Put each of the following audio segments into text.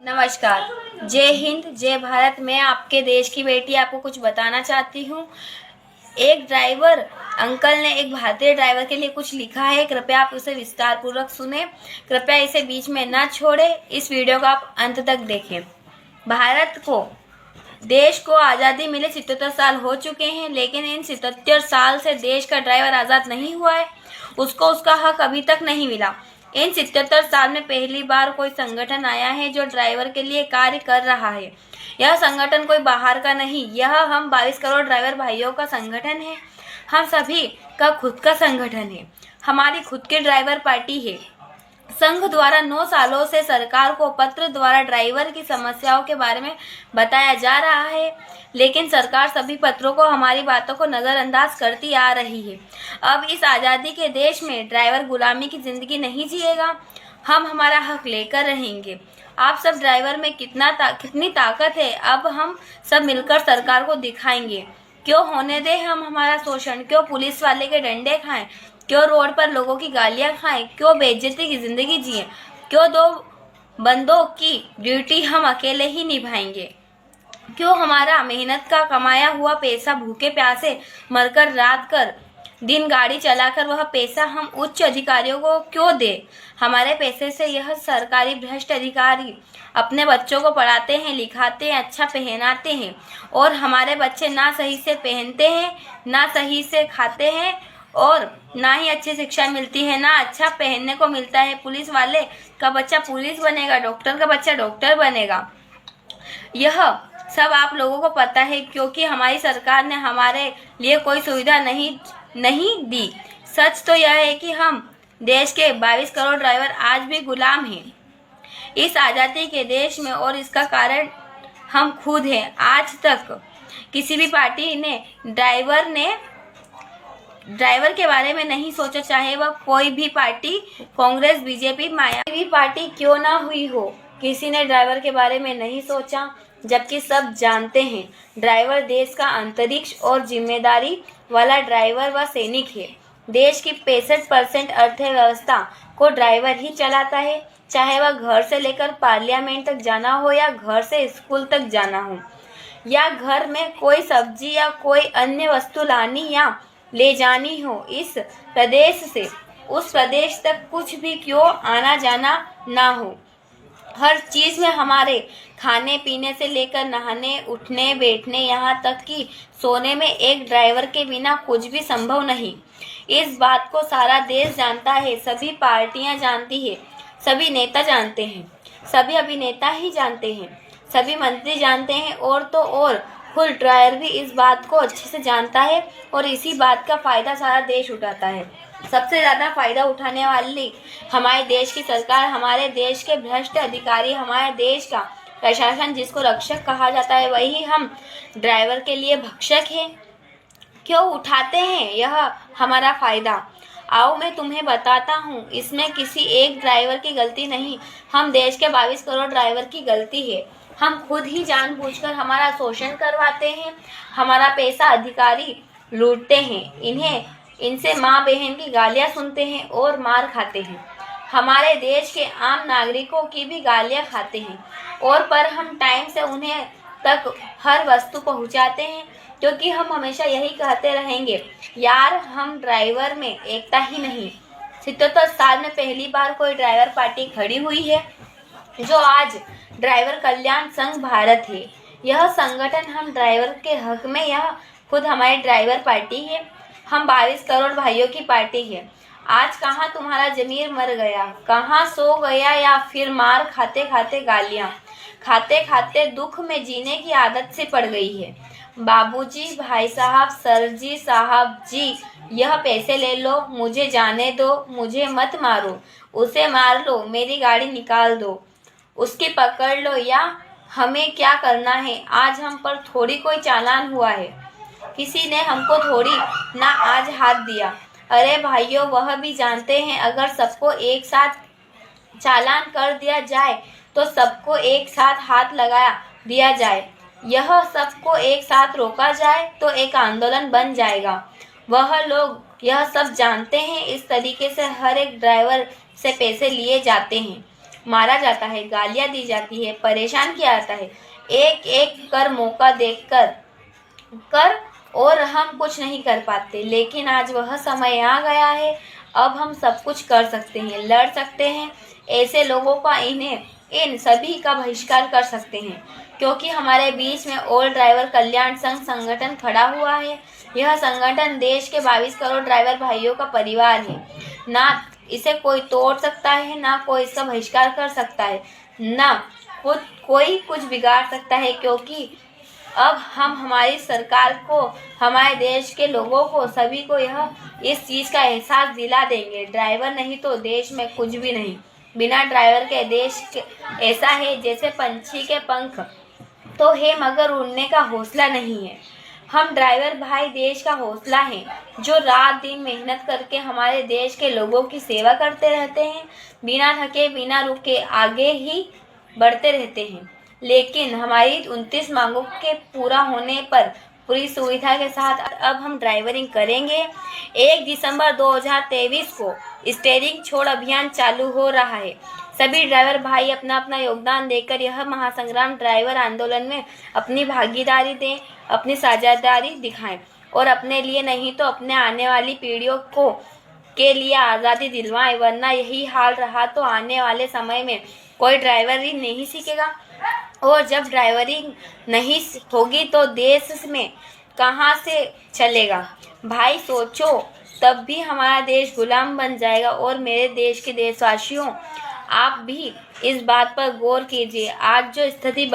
नमस्कार। जय हिंद, जय भारत। मैं आपके देश की बेटी आपको कुछ बताना चाहती हूँ। एक ड्राइवर अंकल ने एक भारतीय ड्राइवर के लिए कुछ लिखा है। कृपया आप उसे विस्तार पूर्वक सुने। कृपया इसे बीच में न छोड़े। इस वीडियो को आप अंत तक देखें। देश को आज़ादी मिले 77 साल हो चुके हैं, लेकिन इन 77 साल से देश का ड्राइवर आज़ाद नहीं हुआ है। उसको उसका हक अभी तक नहीं मिला। इन 77 साल में पहली बार कोई संगठन आया है जो ड्राइवर के लिए कार्य कर रहा है। यह संगठन कोई बाहर का नहीं, यह हम 22 करोड़ ड्राइवर भाइयों का संगठन है। हम सभी का खुद का संगठन है। हमारी खुद की ड्राइवर पार्टी है। संघ द्वारा 9 सालों से सरकार को पत्र द्वारा ड्राइवर की समस्याओं के बारे में बताया जा रहा है, लेकिन सरकार सभी पत्रों को, हमारी बातों को नज़रअंदाज करती आ रही है। अब इस आज़ादी के देश में ड्राइवर गुलामी की ज़िंदगी नहीं जिएगा। हम हमारा हक लेकर रहेंगे। आप सब ड्राइवर में कितनी ताकत है, अब हम सब मिलकर सरकार को दिखाएंगे। क्यों होने दें हम हमारा शोषण? क्यों पुलिस वाले के डंडे खाएं? क्यों रोड पर लोगों की गालियां खाएं? क्यों बेइज्जती की जिंदगी जिएं? क्यों 2 बंदों की ड्यूटी हम अकेले ही निभाएंगे? क्यों हमारा मेहनत का कमाया हुआ पैसा भूखे प्यासे मरकर रात कर दिन गाड़ी चलाकर वह पैसा हम उच्च अधिकारियों को क्यों दे? हमारे पैसे से यह सरकारी भ्रष्ट अधिकारी अपने बच्चों को पढ़ाते हैं, लिखाते हैं, अच्छा पहनाते हैं, और हमारे बच्चे ना सही से पहनते हैं, ना सही से खाते हैं, और ना ही अच्छी शिक्षा मिलती है, ना अच्छा पहनने को मिलता है। पुलिस वाले का बच्चा पुलिस बनेगा, डॉक्टर का बच्चा डॉक्टर बनेगा। यह सब आप लोगों को पता है, क्योंकि हमारी सरकार ने हमारे लिए कोई सुविधा नहीं दी। सच तो यह है कि हम देश के 22 करोड़ ड्राइवर आज भी गुलाम हैं इस आज़ादी के देश में, और इसका कारण हम खुद हैं। आज तक किसी भी पार्टी ने ड्राइवर के बारे में नहीं सोचा, चाहे वह कोई भी party, Congress, BJP, Mayawati party क्यों ना हुई हो। किसी ने ड्राइवर के बारे में नहीं सोचा, जबकि सब जानते हैं ड्राइवर देश का अंतरिक्ष और जिम्मेदारी वाला ड्राइवर व सैनिक है। देश की 65% अर्थव्यवस्था को ड्राइवर ही चलाता है, चाहे वह घर से लेकर पार्लियामेंट तक जाना हो, या घर से स्कूल तक जाना हो, या घर में कोई सब्जी या कोई अन्य वस्तु लानी या ले जानी हो। इस प्रदेश से उस प्रदेश तक कुछ भी क्यों आना जाना ना हो, हर चीज़ में, हमारे खाने पीने से लेकर नहाने, उठने, बैठने, यहाँ तक कि सोने में, एक ड्राइवर के बिना कुछ भी संभव नहीं। इस बात को सारा देश जानता है, सभी पार्टियां जानती है, सभी नेता जानते हैं, सभी अभिनेता ही जानते हैं, सभी मंत्री जानते हैं, और तो और खुद ड्राइवर भी इस बात को अच्छे से जानता है, और इसी बात का फ़ायदा सारा देश उठाता है। सबसे ज़्यादा फ़ायदा उठाने वाली हमारे देश की सरकार, हमारे देश के भ्रष्ट अधिकारी, हमारे देश का प्रशासन, जिसको रक्षक कहा जाता है, वही हम ड्राइवर के लिए भक्षक हैं। क्यों उठाते हैं यह हमारा फ़ायदा? आओ मैं तुम्हें बताता हूँ। इसमें किसी एक ड्राइवर की गलती नहीं, हम देश के 22 करोड़ ड्राइवर की गलती है। हम खुद ही जानबूझकर हमारा शोषण करवाते हैं, हमारा पैसा अधिकारी लूटते हैं, इनसे माँ बहन की गालियाँ सुनते हैं और मार खाते हैं। हमारे देश के आम नागरिकों की भी गालियाँ खाते हैं, और पर हम टाइम से उन्हें तक हर वस्तु पहुँचाते हैं, क्योंकि हम हमेशा यही कहते रहेंगे, यार हम ड्राइवर में एकता ही नहीं। 77 साल में पहली बार कोई ड्राइवर पार्टी खड़ी हुई है, जो आज ड्राइवर कल्याण संघ भारत है। यह संगठन हम ड्राइवर के हक में, यह खुद हमारी ड्राइवर पार्टी है। हम 22 करोड़ भाइयों की पार्टी है। आज कहाँ तुम्हारा जमीर मर गया, कहाँ सो गया, या फिर मार खाते खाते, गालियाँ खाते खाते दुख में जीने की आदत से पड़ गई है। बाबूजी, भाई साहब, सर जी, साहब जी, यह पैसे ले लो, मुझे जाने दो, मुझे मत मारो, उसे मार लो, मेरी गाड़ी निकाल दो, उसकी पकड़ लो, या हमें क्या करना है? आज हम पर थोड़ी कोई चालान हुआ है, किसी ने हमको थोड़ी ना आज हाथ दिया। अरे भाइयों, वह भी जानते हैं, अगर सबको एक साथ चालान कर दिया जाए तो सबको एक साथ हाथ लगा दिया जाए, यह सबको एक साथ रोका जाए तो एक आंदोलन बन जाएगा। वह लोग यह सब जानते हैं। इस तरीके से हर एक ड्राइवर से पैसे लिए जाते हैं। मारा जाता है, गालियां दी जाती है, परेशान किया जाता है, एक एक कर मौका कर और हम कुछ नहीं कर पाते। लेकिन आज वह समय आ गया है, अब हम सब कुछ कर सकते हैं, लड़ सकते हैं ऐसे लोगों का, इन सभी का बहिष्कार कर सकते हैं, क्योंकि हमारे बीच में ऑल ड्राइवर कल्याण संघ संगठन खड़ा हुआ है। यह संगठन देश के 22 करोड़ ड्राइवर भाइयों का परिवार है। ना इसे कोई तोड़ सकता है, ना कोई इसका बहिष्कार कर सकता है, ना कोई कुछ बिगाड़ सकता है, क्योंकि अब हम हमारी सरकार को, हमारे देश के लोगों को, सभी को इस चीज़ का एहसास दिला देंगे। ड्राइवर नहीं तो देश में कुछ भी नहीं। बिना ड्राइवर के देश ऐसा है जैसे पंछी के पंख तो है मगर उड़ने का हौसला नहीं है। हम ड्राइवर भाई देश का हौसला हैं, जो रात दिन मेहनत करके हमारे देश के लोगों की सेवा करते रहते हैं, बिना थके बिना रुके आगे ही बढ़ते रहते हैं। लेकिन हमारी 29 मांगों के पूरा होने पर पूरी सुविधा के साथ अब हम ड्राइवरिंग करेंगे। 1 दिसंबर 2023 को स्टीयरिंग छोड़ अभियान चालू हो रहा है। सभी ड्राइवर भाई अपना अपना योगदान देकर यह महासंग्राम ड्राइवर आंदोलन में अपनी भागीदारी दें, अपनी साझेदारी दिखाएं और अपने लिए नहीं तो अपने आने वाली पीढ़ियों के लिए आज़ादी दिलवाएं। वरना यही हाल रहा तो आने वाले समय में कोई ड्राइवरी नहीं सीखेगा, और जब ड्राइवरिंग नहीं होगी तो देश में कहाँ से चलेगा। भाई सोचो, तब भी हमारा देश गुलाम बन जाएगा। और मेरे देश के देशवासियों, आप भी इस बात पर गौर कीजिए। आज जो स्थिति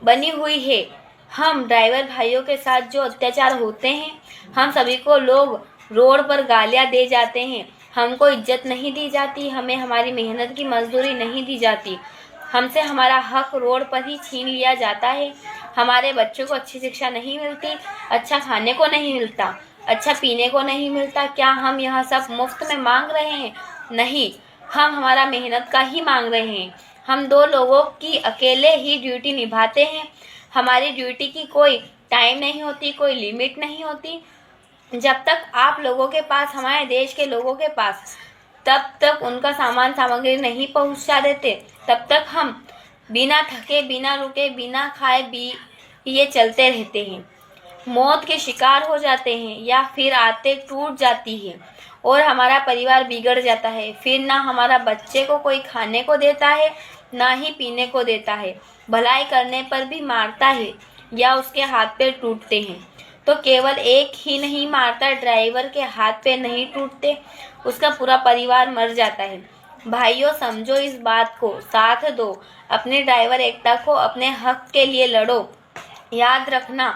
बनी हुई है, हम ड्राइवर भाइयों के साथ जो अत्याचार होते हैं, हम सभी को लोग रोड पर गालियां दे जाते हैं, हमको इज्जत नहीं दी जाती, हमें हमारी मेहनत की मजदूरी नहीं दी जाती, हमसे हमारा हक रोड पर ही छीन लिया जाता है। हमारे बच्चों को अच्छी शिक्षा नहीं मिलती, अच्छा खाने को नहीं मिलता, अच्छा पीने को नहीं मिलता। क्या हम यह सब मुफ्त में मांग रहे हैं? नहीं, हम हमारा मेहनत का ही मांग रहे हैं। हम 2 लोगों की अकेले ही ड्यूटी निभाते हैं। हमारी ड्यूटी की कोई टाइम नहीं होती, कोई लिमिट नहीं होती। जब तक आप लोगों के पास, हमारे देश के लोगों के पास तब तक उनका सामान सामग्री नहीं पहुंचा देते, तब तक हम बिना थके बिना रुके बिना खाए ये चलते रहते हैं, मौत के शिकार हो जाते हैं या फिर आते टूट जाती है और हमारा परिवार बिगड़ जाता है। फिर ना हमारा बच्चे को कोई खाने को देता है, ना ही पीने को देता है। भलाई करने पर भी मारता है या उसके हाथ पैर टूटते हैं। तो केवल एक ही नहीं मारता, ड्राइवर के हाथ पैर नहीं टूटते, उसका पूरा परिवार मर जाता है। भाइयों, समझो इस बात को, साथ दो, अपने ड्राइवर एकता को, अपने हक के लिए लड़ो। याद रखना,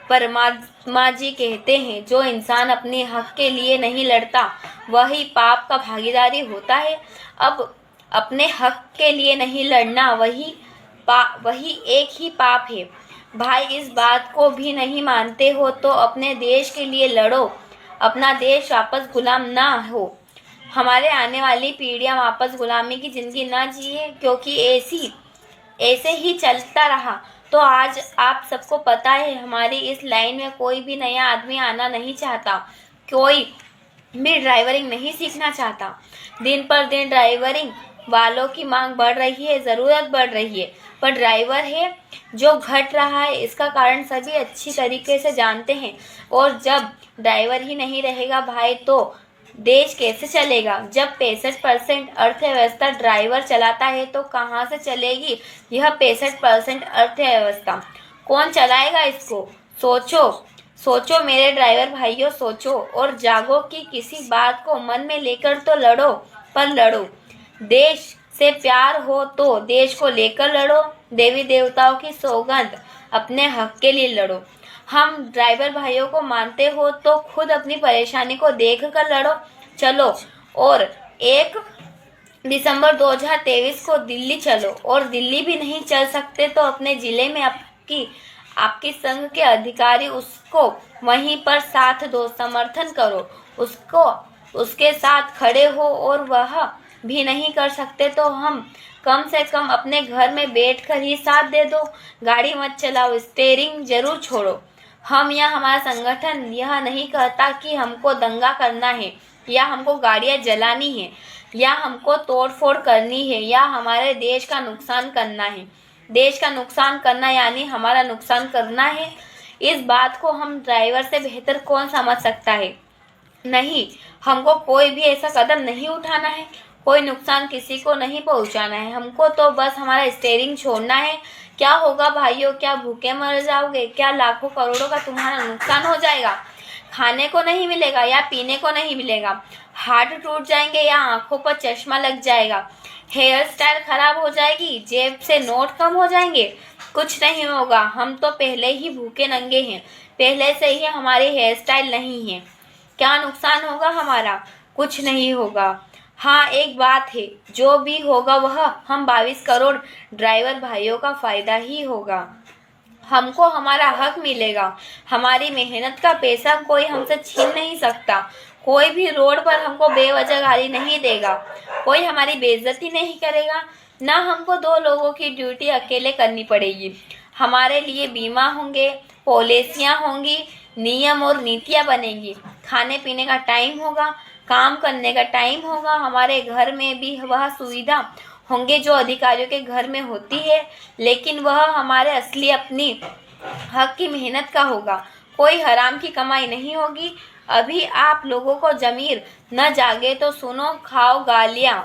परमात्मा जी कहते हैं, जो इंसान अपने हक के लिए नहीं लड़ता वही पाप का भागीदारी होता है। अब अपने हक के लिए नहीं लड़ना वही एक ही पाप है। भाई, इस बात को भी नहीं मानते हो तो अपने देश के लिए लड़ो, अपना देश वापस गुलाम ना हो, हमारे आने वाली पीढ़ियां वापस गुलामी की जिंदगी ना जिए। क्योंकि ऐसे ही चलता रहा तो आज आप सबको पता है, हमारी इस लाइन में कोई भी नया आदमी आना नहीं चाहता, कोई भी ड्राइवरिंग नहीं सीखना चाहता। दिन पर दिन ड्राइवरिंग वालों की मांग बढ़ रही है, ज़रूरत बढ़ रही है, पर ड्राइवर है जो घट रहा है। इसका कारण सभी अच्छी तरीके से जानते हैं। और जब ड्राइवर ही नहीं रहेगा भाई, तो देश कैसे चलेगा? जब 65% अर्थव्यवस्था ड्राइवर चलाता है तो कहाँ से चलेगी यह 65% अर्थव्यवस्था? कौन चलाएगा इसको? सोचो मेरे ड्राइवर भाइयों, सोचो और जागो कि किसी बात को मन में लेकर तो लड़ो, पर लड़ो। देश से प्यार हो तो देश को लेकर लड़ो। देवी देवताओं की सौगंध, अपने हक के लिए लड़ो। हम ड्राइवर भाइयों को मानते हो तो खुद अपनी परेशानी को देख कर लड़ो। चलो और 1 दिसंबर 2023 को दिल्ली चलो, और दिल्ली भी नहीं चल सकते तो अपने जिले में आपकी संघ के अधिकारी, उसको वहीं पर साथ दो, समर्थन करो, उसके साथ खड़े हो। और वह भी नहीं कर सकते तो हम कम से कम अपने घर में बैठकर ही साथ दे दो। गाड़ी मत चलाओ, स्टीयरिंग जरूर छोड़ो। हम या हमारा संगठन यह नहीं कहता कि हमको दंगा करना है, या हमको गाड़ियां जलानी है, या हमको तोड़फोड़ करनी है, या हमारे देश का नुकसान करना है। देश का नुकसान करना यानी हमारा नुकसान करना है। इस बात को हम ड्राइवर से बेहतर कौन समझ सकता है। नहीं, हमको कोई भी ऐसा कदम नहीं उठाना है, कोई नुकसान किसी को नहीं पहुंचाना है। हमको तो बस हमारा स्टीयरिंग छोड़ना है। क्या होगा भाइयों, क्या भूखे मर जाओगे? क्या लाखों करोड़ों का तुम्हारा नुकसान हो जाएगा? खाने को नहीं मिलेगा या पीने को नहीं मिलेगा, हाथ टूट जाएंगे या आंखों पर चश्मा लग जाएगा, हेयर स्टाइल खराब हो जाएगी, जेब से नोट कम हो जाएंगे, कुछ नहीं होगा। हम तो पहले ही भूखे नंगे हैं, पहले से ही हमारी हेयर स्टाइल नहीं है। क्या नुकसान होगा हमारा? कुछ नहीं होगा। हाँ, एक बात है, जो भी होगा वह हम 22 करोड़ ड्राइवर भाइयों का फायदा ही होगा। हमको हमारा हक मिलेगा। हमारी मेहनत का पैसा कोई हमसे छीन नहीं सकता। कोई भी रोड पर हमको बेवजह गाली नहीं देगा, कोई हमारी बेइज्जती नहीं करेगा, ना हमको 2 लोगों की ड्यूटी अकेले करनी पड़ेगी। हमारे लिए बीमा होंगे, पॉलिसियाँ होंगी, नियम और नीतियाँ बनेंगी, खाने पीने का टाइम होगा, काम करने का टाइम होगा। हमारे घर में भी वह सुविधा होंगे जो अधिकारियों के घर में होती है, लेकिन वह हमारे असली अपनी हक की मेहनत का होगा। कोई हराम की कमाई नहीं होगी। अभी आप लोगों को जमीर न जागे तो सुनो, खाओ गालियाँ,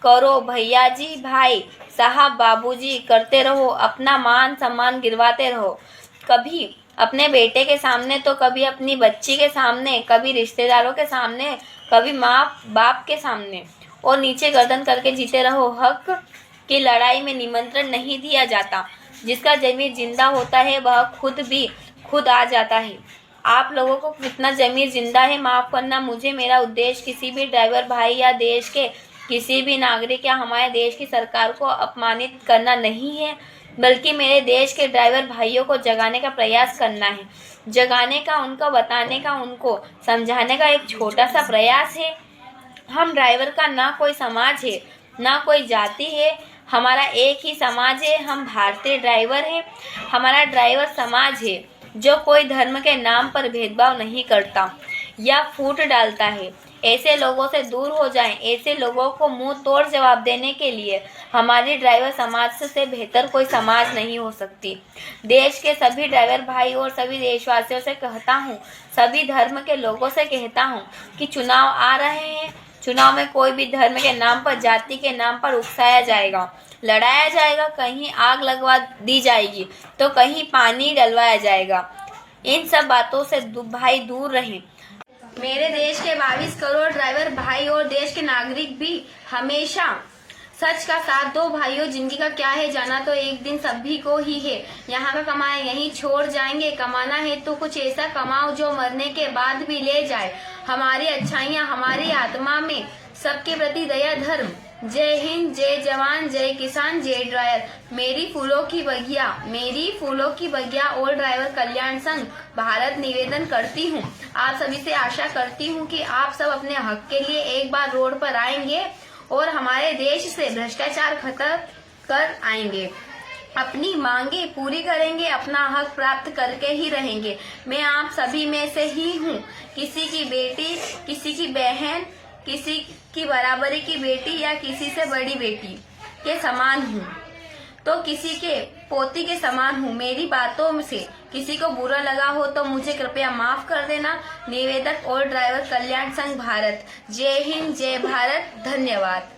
करो भैया जी, भाई साहब, बाबूजी करते रहो, अपना मान सम्मान गिरवाते रहो। कभी अपने बेटे के सामने तो कभी अपनी बच्ची के सामने, कभी रिश्तेदारों के सामने, कभी माँ बाप के सामने, और नीचे गर्दन करके जीते रहो। हक की लड़ाई में निमंत्रण नहीं दिया जाता। जिसका जमीर जिंदा होता है वह खुद आ जाता है। आप लोगों को कितना जमीर जिंदा है, माफ करना मुझे। मेरा उद्देश्य किसी भी ड्राइवर भाई या देश के किसी भी नागरिक या हमारे देश की सरकार को अपमानित करना नहीं है, बल्कि मेरे देश के ड्राइवर भाइयों को जगाने का प्रयास करना है। जगाने का, उनको बताने का, उनको समझाने का एक छोटा सा प्रयास है। हम ड्राइवर का ना कोई समाज है, ना कोई जाति है, हमारा एक ही समाज है। हम भारतीय ड्राइवर हैं। हमारा ड्राइवर समाज है जो कोई धर्म के नाम पर भेदभाव नहीं करता या फूट डालता है। ऐसे लोगों से दूर हो जाएं। ऐसे लोगों को मुंह तोड़ जवाब देने के लिए हमारी ड्राइवर समाज से बेहतर कोई समाज नहीं हो सकती। देश के सभी ड्राइवर भाई और सभी देशवासियों से कहता हूँ, सभी धर्म के लोगों से कहता हूँ कि चुनाव आ रहे हैं। चुनाव में कोई भी धर्म के नाम पर, जाति के नाम पर उकसाया जाएगा, लड़ाया जाएगा, कहीं आग लगवा दी जाएगी तो कहीं पानी डलवाया जाएगा। इन सब बातों से भाई दूर रहें। मेरे देश के 22 करोड़ ड्राइवर भाई और देश के नागरिक भी हमेशा सच का साथ दो भाइयों। जिंदगी का क्या है, जाना तो एक दिन सभी को ही है। यहाँ का कमाए यहीं छोड़ जाएंगे। कमाना है तो कुछ ऐसा कमाओ जो मरने के बाद भी ले जाए हमारी अच्छाइयाँ हमारी आत्मा में। सबके प्रति दया धर्म। जय हिंद, जय जवान, जय किसान, जय ड्राइवर। मेरी फूलों की बगिया और ड्राइवर कल्याण संघ भारत निवेदन करती हूँ। आप सभी से आशा करती हूँ कि आप सब अपने हक के लिए एक बार रोड पर आएंगे और हमारे देश से भ्रष्टाचार खत्म कर आएंगे। अपनी मांगे पूरी करेंगे, अपना हक प्राप्त करके ही रहेंगे। मैं आप सभी में से ही हूँ। किसी की बेटी, किसी की बहन, किसी की बराबरी की बेटी या किसी से बड़ी बेटी के समान हूँ तो किसी के पोती के समान हूँ। मेरी बातों से किसी को बुरा लगा हो तो मुझे कृपया माफ कर देना। निवेदक और ड्राइवर कल्याण संघ भारत। जय हिंद, जय भारत। धन्यवाद।